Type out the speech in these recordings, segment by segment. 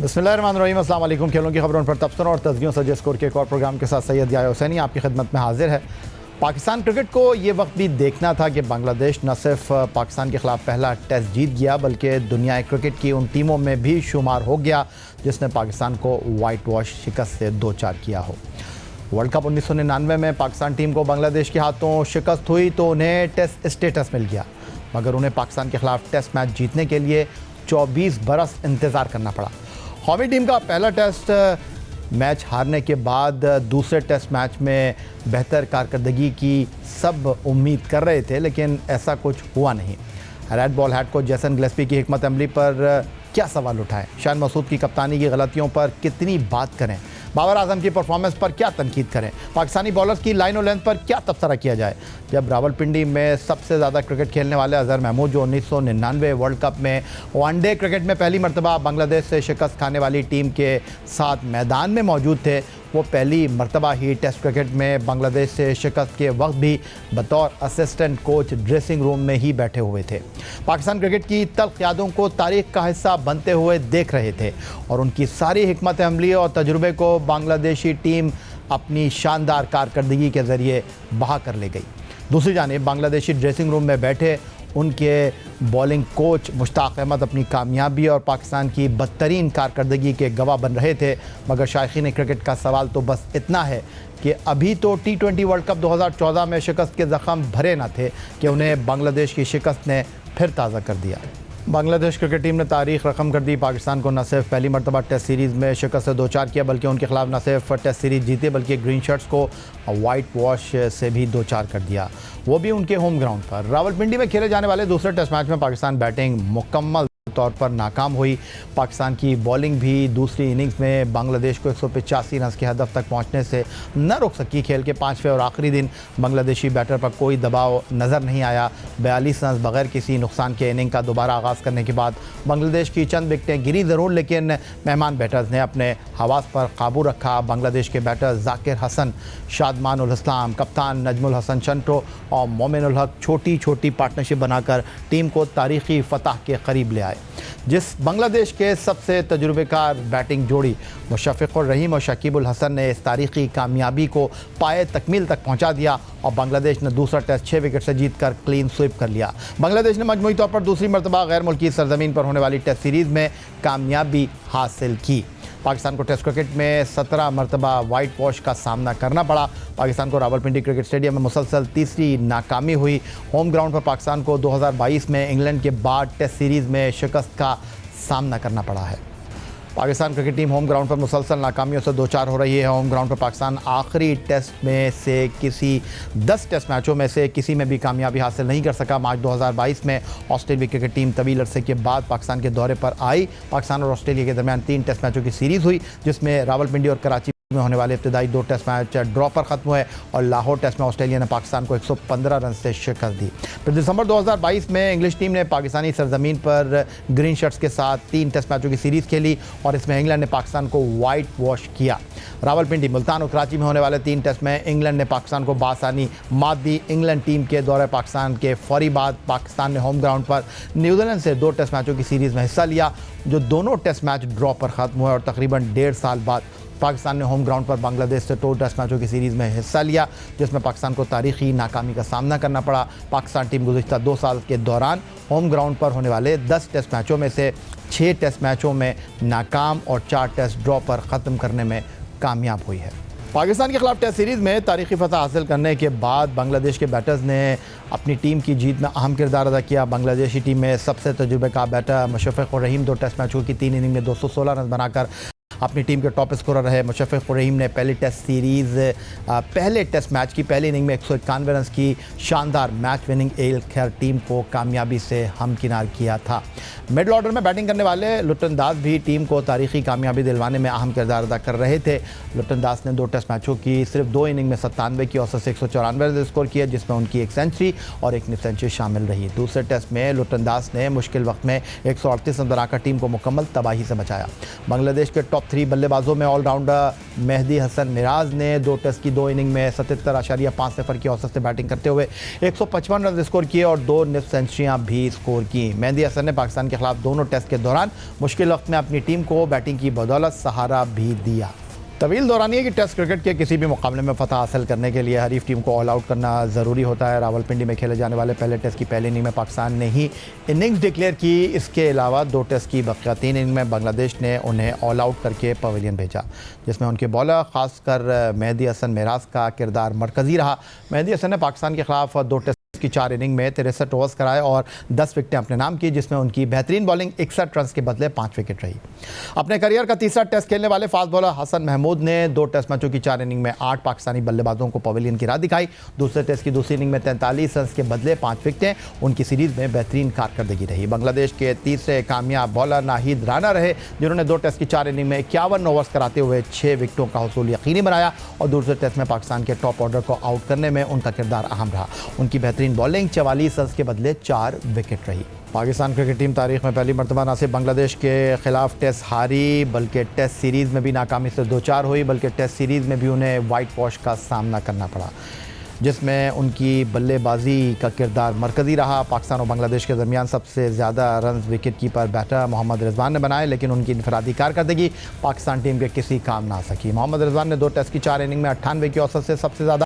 बिस्मिल्लाहिर्रहमानिर्रहीम, अस्सलाम वालेकुम। खेलों की खबरों पर तबसरों और तस्वीरों से स्कोर के एक और प्रोग्राम के साथ सैयद याया हुसैनी आपकी खिदमत में हाजिर है। पाकिस्तान क्रिकेट को ये वक्त भी देखना था कि बांग्लादेश न सिर्फ पाकिस्तान के ख़िलाफ़ पहला टेस्ट जीत गया बल्कि दुनिया क्रिकेट की उन टीमों में भी शुमार हो गया जिसने पाकिस्तान को वाइट वॉश शिकस्त से दो चार किया हो। वर्ल्ड कप 1999 में पाकिस्तान टीम को बांग्लादेश के हाथों शिकस्त हुई तो उन्हें टेस्ट स्टेटस मिल गया, मगर उन्हें पाकिस्तान के ख़िलाफ़ टेस्ट मैच जीतने के लिए 24 बरस इंतज़ार करना पड़ा। कौमी टीम का पहला टेस्ट मैच हारने के बाद दूसरे टेस्ट मैच में बेहतर कारकर्दगी की सब उम्मीद कर रहे थे, लेकिन ऐसा कुछ हुआ नहीं। रेड बॉल हैट को जैसन गिलेस्पी की हिकमत अमली पर क्या सवाल उठाएं, शान मसूद की कप्तानी की गलतियों पर कितनी बात करें, बाबर आजम की परफॉर्मेंस पर क्या तनकीद करें, पाकिस्तानी बॉलर्स की लाइन और लेंथ पर क्या तबसरा किया जाए, जब रावलपिंडी में सबसे ज़्यादा क्रिकेट खेलने वाले अजहर महमूद जो 1999 वर्ल्ड कप में वनडे क्रिकेट में पहली मरतबा बांग्लादेश से शिकस्त खाने वाली टीम के साथ मैदान में मौजूद थे, वो पहली मरतबा ही टेस्ट क्रिकेट में बांग्लादेश से शिकस्त के वक्त भी बतौर असिस्टेंट कोच ड्रेसिंग रूम में ही बैठे हुए थे। पाकिस्तान क्रिकेट की तल्ख यादों को तारीख का हिस्सा बनते हुए देख रहे थे और उनकी सारी हिकमत अमली और तजुर्बे को बांग्लादेशी टीम अपनी शानदार कारकर्दगी के ज़रिए बहा कर ले गई। दूसरी जानिब बांग्लादेशी ड्रेसिंग रूम में बैठे उनके बॉलिंग कोच मुश्ताक अहमद अपनी कामयाबी और पाकिस्तान की बदतरीन कारकर्दगी के गवाह बन रहे थे, मगर शायकीन क्रिकेट का सवाल तो बस इतना है कि अभी तो T20 वर्ल्ड कप 2014 में शिकस्त के ज़ख़म भरे न थे कि उन्हें बांग्लादेश की शिकस्त ने फिर ताज़ा कर दिया। बांग्लादेश क्रिकेट टीम ने तारीख रकम कर दी। पाकिस्तान को न सिर्फ पहली मरतबा टेस्ट सीरीज़ में शिकस्त से दो चार किया बल्कि उनके खिलाफ न सिर्फ टेस्ट सीरीज़ जीते बल्कि ग्रीन शर्ट्स को वाइट वॉश से भी दो चार कर दिया, वो भी उनके होम ग्राउंड पर। रावलपिंडी में खेले जाने वाले दूसरे टेस्ट मैच में पाकिस्तान बैटिंग मुकम्मल तौर पर नाकाम हुई। पाकिस्तान की बॉलिंग भी दूसरी इनिंग्स में बांग्लादेश को 185 रन के हदफ तक पहुंचने से न रोक सकी। खेल के पाँचवें और आखिरी दिन बांग्लादेशी बैटर पर कोई दबाव नज़र नहीं आया। 42 रन बगैर किसी नुकसान के इनिंग का दोबारा आगाज़ करने के बाद बांग्लादेश की चंद विकेटें गिरी ज़रूर, लेकिन मेहमान बैटर्स ने अपने हवास पर काबू रखा। बांग्लादेश के बैटर जाकिर हसन, शादमान उल इस्लाम, कप्तान नजमुल हसन चंटो और मोमिन उल हक छोटी छोटी पार्टनरशिप बनाकर टीम को तारीखी फतह के करीब ले आए। जिस बांग्लादेश के सबसे तजुर्बेकार बैटिंग जोड़ी मुशफ़िक़ुर रहीम और शकीब उल हसन ने इस तारीखी कामयाबी को पाए तकमील तक पहुंचा दिया और बांग्लादेश ने दूसरा टेस्ट 6 विकेट से जीतकर क्लीन स्वीप कर लिया। बांग्लादेश ने मजमूई तौर पर दूसरी मरतबा गैर मुल्की सरजमीन पर होने वाली टेस्ट सीरीज़ में कामयाबी हासिल की। पाकिस्तान को टेस्ट क्रिकेट में 17 मरतबा वाइट वॉश का सामना करना पड़ा। पाकिस्तान को रावलपिंडी क्रिकेट स्टेडियम में मुसलसल तीसरी नाकामी हुई। होम ग्राउंड पर पाकिस्तान को 2022 में इंग्लैंड के बाद टेस्ट सीरीज़ में शिकस्त का सामना करना पड़ा है। Pakistan cricket team home ground पर मुसलसल नाकामियों से दो चार हो रही है। होम ग्राउंड पर पाकिस्तान आखिरी टेस्ट में से किसी 10 टेस्ट मैचों में से किसी में भी कामयाबी हासिल नहीं कर सका। मार्च 2022 में ऑस्ट्रेलिया क्रिकेट टीम तवील अरसे के बाद पाकिस्तान के दौरे पर आई। पाकिस्तान और ऑस्ट्रेलिया के दरमियान 3 टेस्ट मैचों की सीरीज़ हुई जिसमें रावलपिंडी और कराची में होने वाले इब्तदाई 2 टेस्ट मैच ड्रॉ पर ख़त्म हुए और लाहौर टेस्ट में ऑस्ट्रेलिया ने पाकिस्तान को 115 रन से शिकस्त दी। फिर दिसंबर 2022 में इंग्लिश टीम ने पाकिस्तानी सरजमीन पर ग्रीन शर्ट्स के साथ 3 टेस्ट मैचों की सीरीज़ खेली और इसमें इंग्लैंड ने पाकिस्तान को वाइट वॉश किया। रावलपिंडी, मुल्तान और कराची में होने वाले 3 टेस्ट में इंग्लैंड ने पाकिस्तान को बासानी मात दी। इंग्लैंड टीम के दौरे पाकिस्तान के फौरी बाद पाकिस्तान ने होम ग्राउंड पर न्यूजीलैंड से 2 टेस्ट मैचों की सीरीज़ में हिस्सा लिया जो दोनों टेस्ट मैच ड्रॉ पर ख़त्म हुए और तकरीबन 1.5 साल बाद पाकिस्तान ने होम ग्राउंड पर बांग्लादेश से 2 टेस्ट मैचों की सीरीज़ में हिस्सा लिया जिसमें पाकिस्तान को तारीखी नाकामी का सामना करना पड़ा। पाकिस्तान टीम गुज़िश्ता 2 साल के दौरान होम ग्राउंड पर होने वाले 10 टेस्ट मैचों में से 6 टेस्ट मैचों में नाकाम और 4 टेस्ट ड्रॉ पर ख़त्म करने में कामयाब हुई है। पाकिस्तान के खिलाफ टेस्ट सीरीज़ में तारीखी फतह हासिल करने के बाद बांग्लादेश के बैटर्स ने अपनी टीम की जीत में अहम किरदार अदा किया। बांग्लादेशी टीम में सबसे तजुर्बेकार बैटर मुशफ़िक़ुर रहीम 2 टेस्ट मैचों की 3 इनिंग में 216 रन बनाकर अपनी टीम के टॉप स्कोरर रहे। मुशफ़िक़ुर रहीम ने पहले टेस्ट मैच की पहली इनिंग में 191 रन की शानदार मैच विनिंग एल खैर टीम को कामयाबी से हमकिनार किया था। मिडल ऑर्डर में बैटिंग करने वाले लुटन दास भी टीम को तारीखी कामयाबी दिलवाने में अहम किरदार अदा कर रहे थे। लुटन दास ने 2 टेस्ट मैचों की सिर्फ 2 इनिंग में 97 की औसत से 194 रन स्कोर किए जिसमें उनकी 1 सेंचुरी और 1 निफ सेंचुरी शामिल रही। दूसरे टेस्ट में लुटन दास ने मुश्किल वक्त में 138 रन बनाकर टीम को मुकम्मल तबाही से बचाया। बांग्लादेश के टॉप 3 बल्लेबाजों में ऑलराउंडर मेहदी हसन मिराज ने 2 टेस्ट की 2 इनिंग में 77.5 सिफर की औसत से बैटिंग करते हुए 155 रन स्कोर किए और 2 निफ्ट सेंचुरियां भी स्कोर की। मेहदी हसन ने पाकिस्तान के खिलाफ दोनों टेस्ट के दौरान मुश्किल वक्त में अपनी टीम को बैटिंग की बदौलत सहारा भी दिया। तवील दौरानी है कि टेस्ट क्रिकेट के किसी भी मुकाबले में फतह हासिल करने के लिए हरीफ टीम को ऑल आउट करना ज़रूरी होता है। रावलपिंडी में खेले जाने वाले पहले टेस्ट की पहली इनिंग में पाकिस्तान ने ही इनिंग्स डिक्लेयर की। इसके अलावा 2 टेस्ट की बकिया 3 इनिंग में बांग्लादेश ने उन्हें ऑल आउट करके पवेलियन भेजा, जिसमें उनके बॉलर खासकर मेहदी हसन मिराज का किरदार मरकज़ी रहा। मेहदी हसन ने पाकिस्तान के खिलाफ 2 टेस्ट की 4 इनिंग में 63 ओवर्स कराए और 10 विकेटें अपने नाम की, जिसमें उनकी बेहतरीन बॉलिंग 61 रन के बदले 5 विकेट रही। अपने करियर का तीसरा टेस्ट खेलने वाले फास्ट बॉलर हसन महमूद ने 2 टेस्ट मैचों की 4 इनिंग में 8 पाकिस्तानी बल्लेबाजों को पवेलियन की राह दिखाई। दूसरे टेस्ट की दूसरी इनिंग में 43 रन के बदले 5 विकेटें उनकी सीरीज में बेहतरीन कारकर्दगी रही। बांग्लादेश के तीसरे कामयाब बॉलर नाहिद राना रहे, जिन्होंने 2 टेस्ट की 4 इनिंग में 51 ओवर्स कराते हुए 6 विकेटों का हुसूल यकीनी बनाया और दूसरे टेस्ट में पाकिस्तान के टॉप ऑर्डर को आउट करने में उनका किरदार अहम रहा। उनकी बेहतरीन बॉलिंग 44 रन के बदले 4 विकेट रही। पाकिस्तान क्रिकेट टीम तारीख में पहली मरतबा न सिर्फ बांग्लादेश के खिलाफ टेस्ट हारी, बल्कि टेस्ट सीरीज़ में भी नाकामी से 2-4 हुई, बल्कि टेस्ट सीरीज़ में भी उन्हें वाइट वॉश का सामना करना पड़ा, जिसमें उनकी बल्लेबाजी का किरदार मरकज़ी रहा। पाकिस्तान और बांग्लादेश के दरमियान सबसे ज़्यादा run wicket keeper batter Mohammad Rizwan ने बनाए, लेकिन उनकी इनफरादी कारकर्दगी पाकिस्तान टीम के किसी काम ना आ सकी। मोहम्मद रिजवान ने 2 टेस्ट की 4 इनिंग में 98 की औसत से सबसे ज़्यादा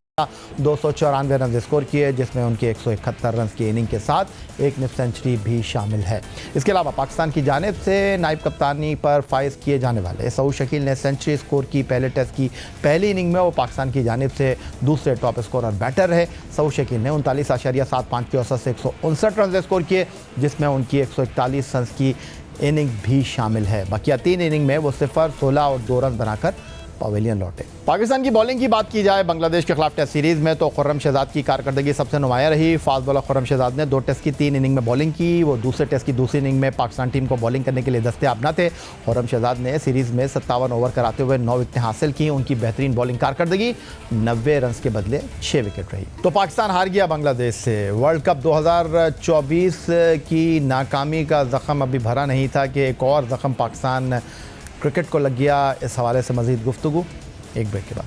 294 रन स्कोर किए, जिसमें उनके 171 रन की इनिंग के साथ एक निफ्ट सेंचुरी भी शामिल है। इसके अलावा पाकिस्तान की जानिब से नायब कप्तानी पर फाइज किए जाने वाले सऊद शकील ने सेंचुरी स्कोर की। पहले टेस्ट की पहली इनिंग में वो पाकिस्तान की जानिब से दूसरे टॉप स्कोरर बैटर रहे। सऊद शकील ने 39.75 की औसत से 159 रन स्कोर किए, जिसमें उनकी 141 रन की इनिंग भी शामिल है। बकिया 3 इनिंग में वो 0, 16 और 2 रन बनाकर पवेलियन लौटे। पाकिस्तान की बॉलिंग की बात की जाए बांग्लादेश के खिलाफ टेस्ट सीरीज़ में, तो खुर्रम शहजाद की कारकर्दगी सबसे नुमाया रही। फास्ट बॉलर खुर्रम शहजाद ने 2 टेस्ट की 3 इनिंग में बॉलिंग की। वो दूसरे टेस्ट की दूसरी इनिंग में पाकिस्तान टीम को बॉलिंग करने के लिए दस्तयाब न थे। खुर्रम शहजाद ने सीरीज़ में 57 ओवर कराते हुए 9 विकेटें हासिल की। उनकी बेहतरीन बॉलिंग कारकर्दगी 90 रन के बदले 6 विकेट रही। तो पाकिस्तान हार गया बांग्लादेश से। वर्ल्ड कप 2024 की नाकामी का ज़ख्म अभी भरा नहीं था कि एक और ज़ख्म पाकिस्तान क्रिकेट को लग गया। इस हवाले से मज़ीद गुफ्तगू एक ब्रेक के बाद।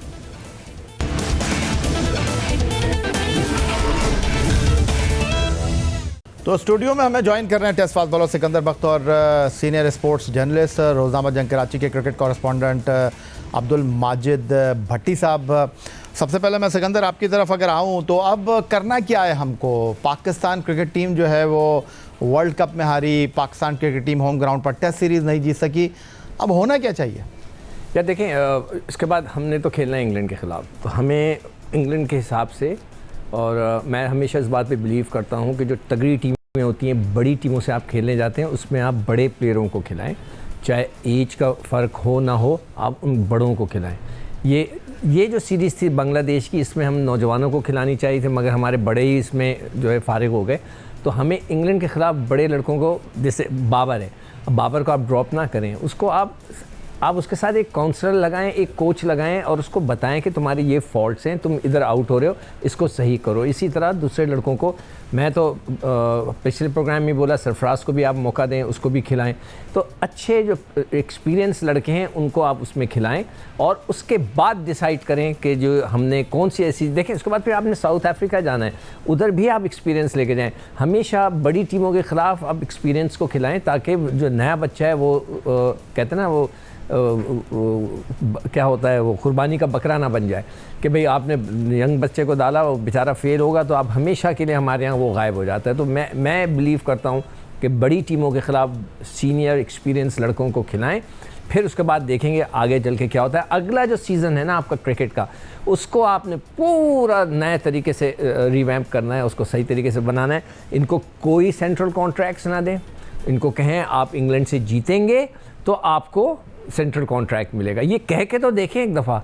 तो स्टूडियो में हमें ज्वाइन कर रहे हैं टेस्ट फास्ट बॉलर सिकंदर बख्त और सीनियर स्पोर्ट्स जर्नलिस्ट रोज़नामा जंग कराची के क्रिकेट कॉरेस्पॉन्डेंट अब्दुल माजिद भट्टी साहब। सबसे पहले मैं सिकंदर आपकी तरफ अगर आऊँ तो अब करना क्या है हमको? पाकिस्तान क्रिकेट टीम जो है वो वर्ल्ड कप में हारी, Pakistan cricket team home ground पर टेस्ट सीरीज़ नहीं जीत सकी, अब होना क्या चाहिए? या देखें, इसके बाद हमने तो खेलना है इंग्लैंड के ख़िलाफ़, तो हमें इंग्लैंड के हिसाब से, और मैं हमेशा इस बात पे बिलीव करता हूँ कि जो तगड़ी टीमें होती हैं, बड़ी टीमों से आप खेलने जाते हैं, उसमें आप बड़े प्लेयरों को खिलाएं, चाहे एज का फ़र्क हो ना हो, आप उन बड़ों को खिलाएं। ये जो सीरीज़ थी बांग्लादेश की, इसमें हम नौजवानों को खिलानी चाहिए थी, मगर हमारे बड़े ही इसमें जो है फारिग हो गए। तो हमें इंग्लैंड के ख़िलाफ़ बड़े लड़कों को, जैसे बाबर है, बाबर को आप ड्रॉप ना करें, उसको आप उसके साथ एक काउंसलर लगाएं, एक कोच लगाएं और उसको बताएं कि तुम्हारे ये फॉल्ट्स हैं, तुम इधर आउट हो रहे हो, इसको सही करो। इसी तरह दूसरे लड़कों को, मैं तो पिछले प्रोग्राम में बोला, सरफराज को भी आप मौका दें, उसको भी खिलाएं। तो अच्छे जो एक्सपीरियंस लड़के हैं उनको आप उसमें खिलाएं और उसके बाद डिसाइड करें कि जो हमने कौन सी ऐसी, देखें उसके बाद फिर आपने साउथ अफ्रीका जाना है, उधर भी आप एक्सपीरियंस लेके जाएं। हमेशा बड़ी टीमों के ख़िलाफ़ आप एक्सपीरियंस को खिलाएं, ताकि जो नया बच्चा है वो कहते हैं ना, वो क्या होता है, वो कुर्बानी का बकरा ना बन जाए कि भाई आपने यंग बच्चे को डाला, वो बेचारा फेल होगा तो आप हमेशा के लिए हमारे यहाँ वो गायब हो जाता है। तो मैं बिलीव करता हूँ कि बड़ी टीमों के ख़िलाफ़ सीनियर एक्सपीरियंस लड़कों को खिलाएं, फिर उसके बाद देखेंगे आगे चल के क्या होता है। अगला जो सीज़न है ना आपका क्रिकेट का, उसको आपने पूरा नए तरीके से रिवैम्प करना है, उसको सही तरीके से बनाना है। इनको कोई सेंट्रल कॉन्ट्रैक्ट्स ना दें, इनको कहें आप इंग्लैंड से जीतेंगे तो आपको सेंट्रल कॉन्ट्रैक्ट मिलेगा। ये कह के तो देखें एक दफ़ा,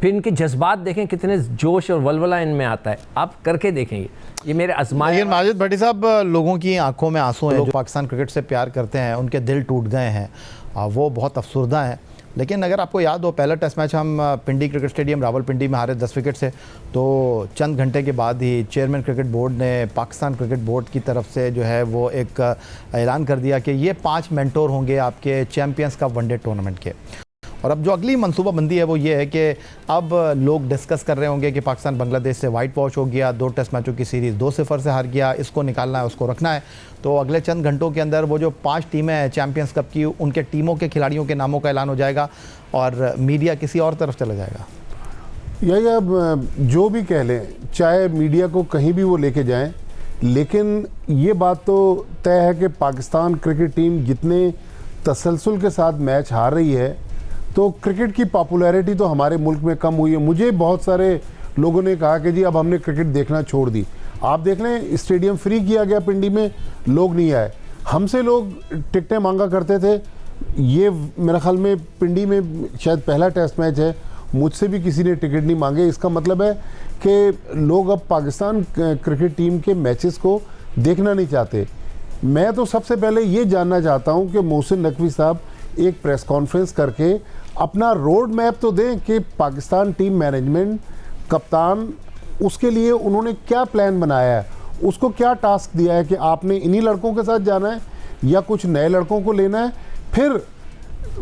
फिर इनके जज्बात देखें कितने जोश और वलवला इनमें आता है, आप करके देखेंगे। ये मेरे आजमाए। लेकिन माजिद भट्टी साहब, लोगों की आंखों में आंसू हैं, जो पाकिस्तान क्रिकेट से प्यार करते हैं, उनके दिल टूट गए हैं, वो बहुत अफसरदा हैं। लेकिन अगर आपको याद हो, पहला टेस्ट मैच हम पिंडी क्रिकेट स्टेडियम रावलपिंडी में हारे 10 विकेट से, तो चंद घंटे के बाद ही चेयरमैन क्रिकेट बोर्ड ने पाकिस्तान क्रिकेट बोर्ड की तरफ से जो है वो एक ऐलान कर दिया कि ये 5 मेंटोर होंगे आपके चैम्पियंस कप वनडे टूर्नामेंट के। और अब जो अगली मनसूबाबंदी है वो ये है कि अब लोग डिस्कस कर रहे होंगे कि पाकिस्तान बांग्लादेश से वाइट वॉश हो गया, 2 टेस्ट मैचों की सीरीज़ 2-0 से हार गया, इसको निकालना है, उसको रखना है। तो अगले चंद घंटों के अंदर वो जो 5 टीमें हैं चैम्पियंस कप की, उनके टीमों के खिलाड़ियों के नामों का ऐलान हो जाएगा और मीडिया किसी और तरफ चला जाएगा। या जो भी कह लें, चाहे मीडिया को कहीं भी वो लेके जाएं, लेकिन ये बात तो तय है कि पाकिस्तान क्रिकेट टीम जितने तसलसल के साथ मैच हार रही है, तो क्रिकेट की पॉपुलैरिटी तो हमारे मुल्क में कम हुई है। मुझे बहुत सारे लोगों ने कहा कि जी अब हमने क्रिकेट देखना छोड़ दी। आप देख लें, स्टेडियम फ्री किया गया पिंडी में, लोग नहीं आए। हमसे लोग टिकटें मांगा करते थे। ये मेरे ख्याल में पिंडी में शायद पहला टेस्ट मैच है, मुझसे भी किसी ने टिकट नहीं मांगे। इसका मतलब है कि लोग अब पाकिस्तान क्रिकेट टीम के मैचेस को देखना नहीं चाहते। मैं तो सबसे पहले ये जानना चाहता हूँ कि मोहसिन नकवी साहब एक प्रेस कॉन्फ्रेंस करके अपना रोड मैप तो दें कि पाकिस्तान टीम मैनेजमेंट, कप्तान, उसके लिए उन्होंने क्या प्लान बनाया है, उसको क्या टास्क दिया है कि आपने इन्हीं लड़कों के साथ जाना है या कुछ नए लड़कों को लेना है। फिर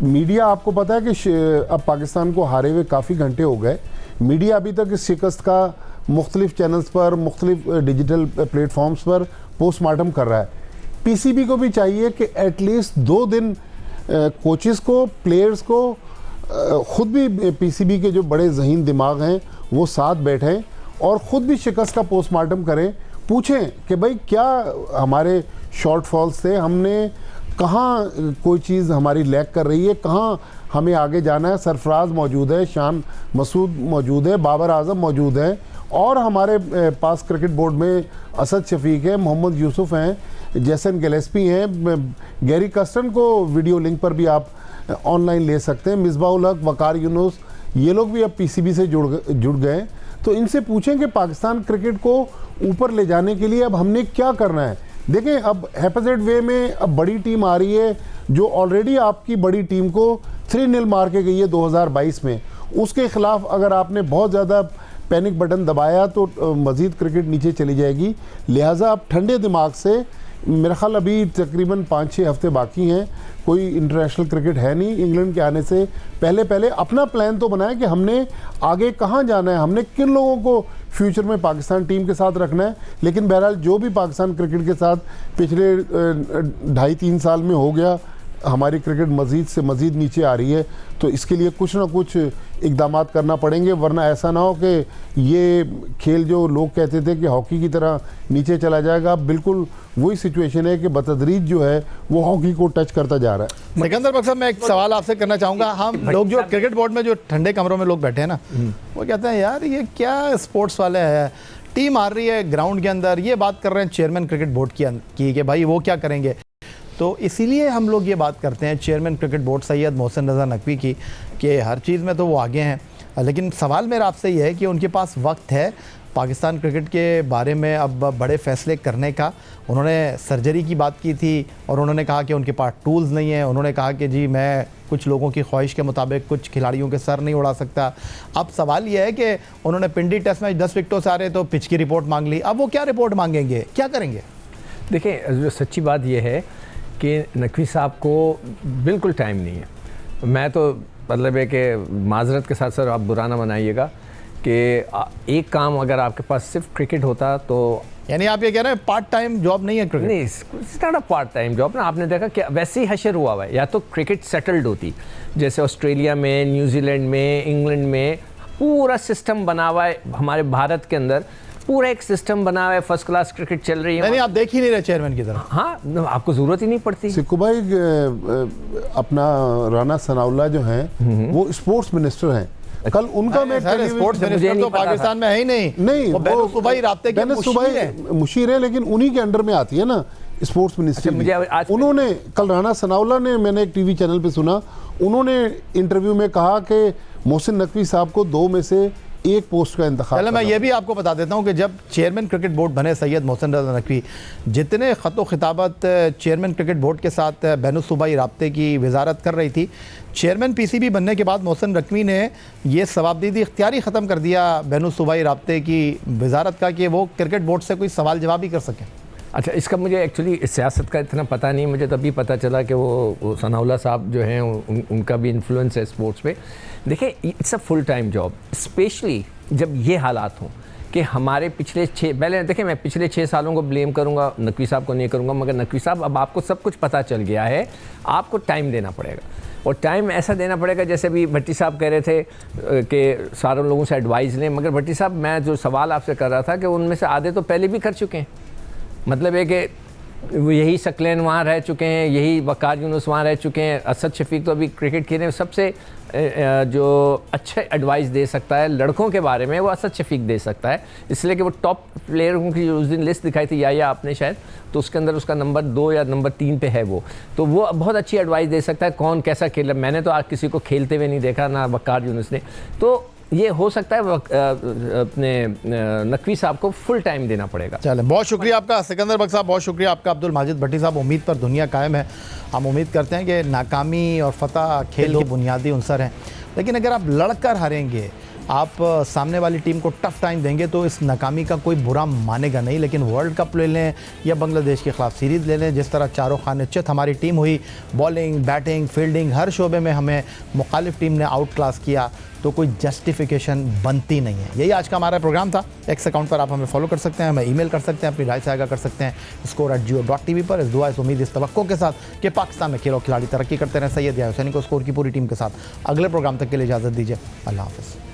मीडिया, आपको पता है कि अब पाकिस्तान को हारे हुए काफ़ी घंटे हो गए, मीडिया अभी तक इस शिकस्त का मुख्तलिफ चैनल्स पर, मुख्तलिफ डिजिटल प्लेटफॉर्म्स पर पोस्टमार्टम कर रहा है। पीसीबी को भी चाहिए कि एटलीस्ट 2 दिन कोचेस को, प्लेयर्स को, ख़ुद भी पीसीबी के जो बड़े ज़हीन दिमाग हैं वो साथ बैठें और ख़ुद भी शिकस्त का पोस्टमार्टम करें, पूछें कि भाई क्या हमारे शॉर्टफॉल्स थे, हमने कहाँ कोई चीज़ हमारी लैक कर रही है, कहाँ हमें आगे जाना है। सरफराज मौजूद है, शान मसूद मौजूद है, बाबर आजम मौजूद है और हमारे पास क्रिकेट बोर्ड में असद शफीक है, मोहम्मद यूसुफ हैं, जैसन गिलेस्पी हैं, गैरी कस्टन को वीडियो लिंक पर भी आप ऑनलाइन ले सकते हैं, मिसबाउल हक, वकार यूनुस, ये लोग भी अब पीसीबी से जुड़ गए। तो इनसे पूछें कि पाकिस्तान क्रिकेट को ऊपर ले जाने के लिए अब हमने क्या करना है। देखें, अब हैप्पीजेड वे में अब बड़ी टीम आ रही है जो ऑलरेडी आपकी बड़ी टीम को 3-0 मार के गई है 2022 में। उसके खिलाफ अगर आपने बहुत ज़्यादा पैनिक बटन दबाया तो मज़ीद क्रिकेट नीचे चली जाएगी। लिहाजा आप ठंडे दिमाग से, मेरा ख्याल अभी तकरीबन 5-6 हफ्ते बाकी हैं, कोई इंटरनेशनल क्रिकेट है नहीं, इंग्लैंड के आने से पहले अपना प्लान तो बनाए कि हमने आगे कहाँ जाना है, हमने किन लोगों को फ्यूचर में पाकिस्तान टीम के साथ रखना है। लेकिन बहरहाल जो भी पाकिस्तान क्रिकेट के साथ पिछले 2.5-3 साल में हो गया, हमारी क्रिकेट मज़ीद से मज़ीद नीचे आ रही है, तो इसके लिए कुछ ना कुछ इक़दाम करना पड़ेंगे, वरना ऐसा ना हो कि ये खेल जो लोग कहते थे कि हॉकी की तरह नीचे चला जाएगा, बिल्कुल वही सिचुएशन है कि बतदरीज जो है वो हॉकी को टच करता जा रहा है। सिकंदर बख्श साहब, मैं एक सवाल आपसे करना चाहूँगा। हम लोग जो क्रिकेट बोर्ड में जो ठंडे कमरों में लोग बैठे हैं ना, वो कहते हैं यार ये क्या स्पोर्ट्स वाले हैं, टीम आ रही है ग्राउंड के अंदर, ये बात कर रहे हैं चेयरमैन क्रिकेट बोर्ड की कि भाई वो क्या करेंगे। तो इसीलिए हम लोग ये बात करते हैं chairman cricket board Syed Mohsin Raza Naqvi की कि हर चीज़ में तो वो आगे हैं, लेकिन सवाल मेरा आपसे ये है कि उनके पास वक्त है पाकिस्तान क्रिकेट के बारे में अब बड़े फ़ैसले करने का। उन्होंने सर्जरी की बात की थी और उन्होंने कहा कि उनके पास टूल्स नहीं हैं। उन्होंने कहा कि जी मैं कुछ लोगों की ख्वाहिश के मुताबिक कुछ खिलाड़ियों के सर नहीं उड़ा सकता। अब सवाल ये है कि उन्होंने पिंडी टेस्ट मैच 10 विकेटों से आ रहे तो पिच की रिपोर्ट मांग ली, अब वो क्या रिपोर्ट मांगेंगे, क्या करेंगे? देखिए, जो सच्ची बात यह है कि नकवी साहब को बिल्कुल टाइम नहीं है। मैं तो मतलब है कि माजरत के साथ सर आप बुरा ना मनाइएगा कि एक काम अगर आपके पास सिर्फ क्रिकेट होता तो, यानी आप ये कह रहे हैं पार्ट टाइम जॉब नहीं है क्रिकेट? नहीं, it's not a part time job ना। आपने देखा कि वैसे ही हशर हुआ हुआ है, या तो क्रिकेट सेटल्ड होती जैसे ऑस्ट्रेलिया में, न्यूजीलैंड में, इंग्लैंड में पूरा सिस्टम बना हुआ है, हमारे भारत के अंदर पूरा एक सिस्टम बना हुआ है, फर्स्ट क्लास क्रिकेट चल रही है। नहीं, आप देख ही नहीं रहे चेयरमैन की तरह। हाँ, आपको ज़रूरत ही नहीं पड़ती। सिक्कू भाई, अपना राना सनाउल्लाह जो हैं वो स्पोर्ट्स मिनिस्टर हैं। कल उनका मैं स्पोर्ट्स मिनिस्टर तो पाकिस्तान में है ही नहीं, वो बैनुल सूबाई राब्ते के मुशीर है, लेकिन उन्हीं के अंडर में आती है ना स्पोर्ट्स मिनिस्ट्री। उन्होंने कल राना सनाउल्लाह ने, मैंने एक टीवी चैनल पे सुना, उन्होंने इंटरव्यू में कहा कि मोहसिन नकवी साहब को 2 में से एक पोस्ट का इंतखाब। चलो मैं ये भी आपको बता देता हूँ कि जब चेयरमैन क्रिकेट बोर्ड बने सैयद मोहसिन रज़ा नकवी, जितने ख़त खिताबत चेयरमैन क्रिकेट बोर्ड के साथ बैनुल सूबाई राब्ते की वजारत कर रही थी, चेयरमैन पीसीबी बनने के बाद मोहसिन नकवी ने ये सवाबदीदी इख्तियारी ख़त्म कर दिया बैनुल सूबाई राब्ते की वजारत का कि वो क्रिकेट बोर्ड से कोई सवाल जवाब ही कर सकें। अच्छा, इसका मुझे एक्चुअली सियासत का इतना पता नहीं, मुझे तभी पता चला कि वो सनाउल्लाह साहब जो हैं उनका भी इन्फ्लुएंस है स्पोर्ट्स पे। देखिए, it's a full time job, specially जब ये हालात हों कि हमारे पहले देखिए, मैं पिछले 6 सालों को ब्लेम करूंगा, नकवी साहब को नहीं करूंगा, मगर नकवी साहब अब आपको सब कुछ पता चल गया है, आपको टाइम देना पड़ेगा। और टाइम ऐसा देना पड़ेगा, जैसे भी भट्टी साहब कह रहे थे कि सारे लोगों से एडवाइस लें, मगर भट्टी साहब, मैं जो सवाल आपसे कर रहा था कि उनमें से आधे तो पहले भी कर चुके हैं। मतलब है कि यही सकलैन वहाँ रह चुके हैं, यही वकार यूनुस वहाँ रह चुके हैं, असद शफीक तो अभी क्रिकेट खेल रहे हैं। सबसे जो अच्छा एडवाइस दे सकता है लड़कों के बारे में वो असद शफीक दे सकता है, इसलिए कि वो टॉप प्लेयरों की उस दिन लिस्ट दिखाई थी या आपने शायद, तो उसके अंदर उसका नंबर 2 या नंबर 3 पे है वो, तो वो बहुत अच्छी एडवाइस दे सकता है कौन कैसा खेल। मैंने तो आज किसी को खेलते हुए नहीं देखा, ना वकार यूनुस ने, तो ये हो सकता है अपने नकवी साहब को फुल टाइम देना पड़ेगा। चले, बहुत शुक्रिया आपका सिकंदर बख्श साहब, बहुत शुक्रिया आपका अब्दुल माजिद भट्टी साहब। उम्मीद पर दुनिया कायम है। हम उम्मीद करते हैं कि नाकामी और फतह खेल के बुनियादी अंसर हैं, लेकिन अगर आप लड़कर हारेंगे, आप सामने वाली टीम को टफ टाइम देंगे, तो इस नाकामी का कोई बुरा मानेगा नहीं। लेकिन वर्ल्ड कप ले लें या बांग्लादेश के ख़िलाफ़ सीरीज़ ले लें, जिस तरह चारों खाने चित हमारी टीम हुई, बॉलिंग, बैटिंग, फील्डिंग, हर शोबे में हमें मुखालिफ टीम ने आउट क्लास किया, तो कोई जस्टिफिकेशन बनती नहीं है। यही आज का हमारा प्रोग्राम था। एक्स अकाउंट पर आप हमें फॉलो कर सकते हैं, हमें ईमेल कर सकते हैं, अपनी राय से आगाह कर सकते हैं score@geo.tv पर। इस दुआ, इस उम्मीद, इस तवक्को के साथ कि पाकिस्तान में खेल और खिलाड़ी तरक्की करते रहें। सैयद याहिया हुसैनी को स्कोर की पूरी टीम के साथ अगले प्रोग्राम तक के लिए इजाज़त दीजिए। अल्लाह हाफ़िज़।